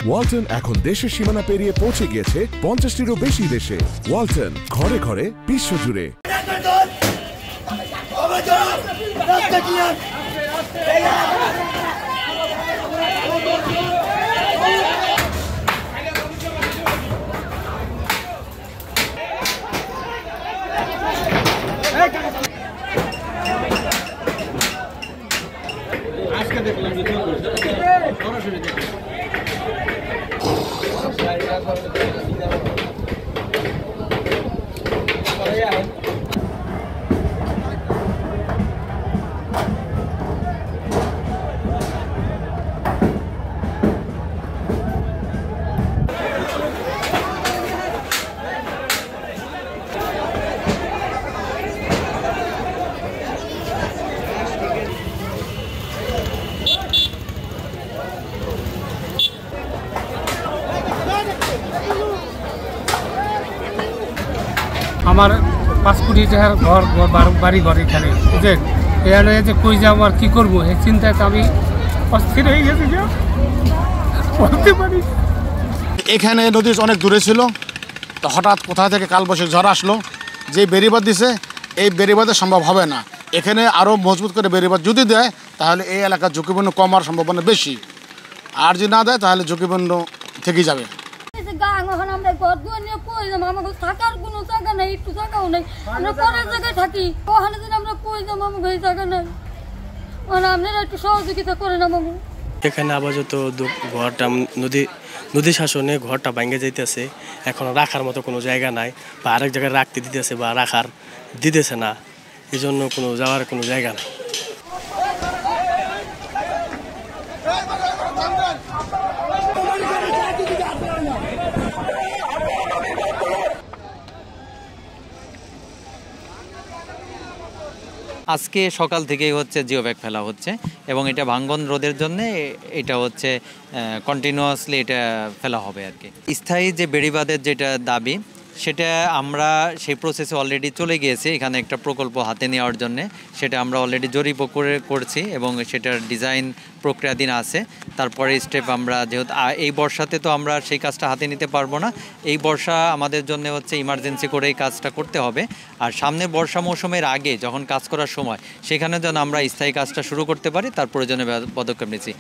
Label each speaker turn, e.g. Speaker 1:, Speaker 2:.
Speaker 1: ওয়ালটন এখন দেশের সীমানা পেরিয়ে পৌঁছে গিয়েছে 50টিরও বেশি দেশে। ওয়ালটন, ঘরে ঘরে বিশ্বজুড়ে।
Speaker 2: আজকে দেখলাম যে সরাসরি দেখলাম
Speaker 3: আমার 5 কোটি টাকার ঘর বাড়ি ঘর এখানে যে এখানে যে কই যাবো আর কী করবো এই চিন্তায় তো আমি অস্থির হয়ে গেছি বলতে পারি।
Speaker 4: এখানে নদী অনেক দূরে ছিল, তো হঠাৎ কোথা থেকে কালবৈশাখী ঝড় আসলো, যে বেড়িবাঁধ দিছে এই বেড়িবাঁধে সম্ভব হবে না। এখানে আরও মজবুত করে বেড়িবাঁধ যদি দেয় তাহলে এই এলাকার ঝুঁকিপূর্ণ কমার সম্ভাবনা বেশি, আর যদি না দেয় তাহলে ঝুঁকিপূর্ণ থেকে যাবে।
Speaker 5: আমরা ঘর দুয়ার নিয়ে কই যাবো, আমাকে থাকার কোনো জায়গা নেই, একটু জায়গাও নেই, আমরা পরের জায়গায় থাকি, ওখানে যেন আমরা কই যাবো, আমাকে এই জায়গা নেই, মানে আপনারা একটু সহযোগিতা করেন আমাকে।
Speaker 6: এখানে আপাতত ঘরটা নদী শাসনে ঘরটা ভেঙে যাইতেছে, এখন রাখার মতো কোনো জায়গা নাই, বা আরেক জায়গায় রাখতে দিতেছে বা রাখার দিতেছে না, এই জন্য কোনো যাওয়ার কোনো জায়গা নেই।
Speaker 7: আজকে সকাল থেকেই হচ্ছে জিও ব্যাগ ফেলা হচ্ছে এবং এটা ভাঙ্গন রোধের জন্য এটা হচ্ছে কন্টিনিউয়াসলি এটা ফেলা হবে আর কি। স্থায়ী যে বেড়িবাঁধের যেটা দাবি সেটা আমরা সেই প্রসেসে অলরেডি চলে গিয়েছি, এখানে একটা প্রকল্প হাতে নেওয়ার জন্য সেটা আমরা অলরেডি জরিপ করছি এবং সেটার ডিজাইন প্রক্রিয়াধীন আছে। তারপরে স্টেপ আমরা যেহেতু এই বর্ষাতে তো আমরা সেই কাজটা হাতে নিতে পারবো না, এই বর্ষা আমাদের জন্য হচ্ছে ইমার্জেন্সি করে এই কাজটা করতে হবে, আর সামনে বর্ষা মৌসুমের আগে যখন কাজ করার সময় সেখানে যেন আমরা স্থায়ী কাজটা শুরু করতে পারি তার প্রয়োজনীয় পদক্ষেপ নিচ্ছি।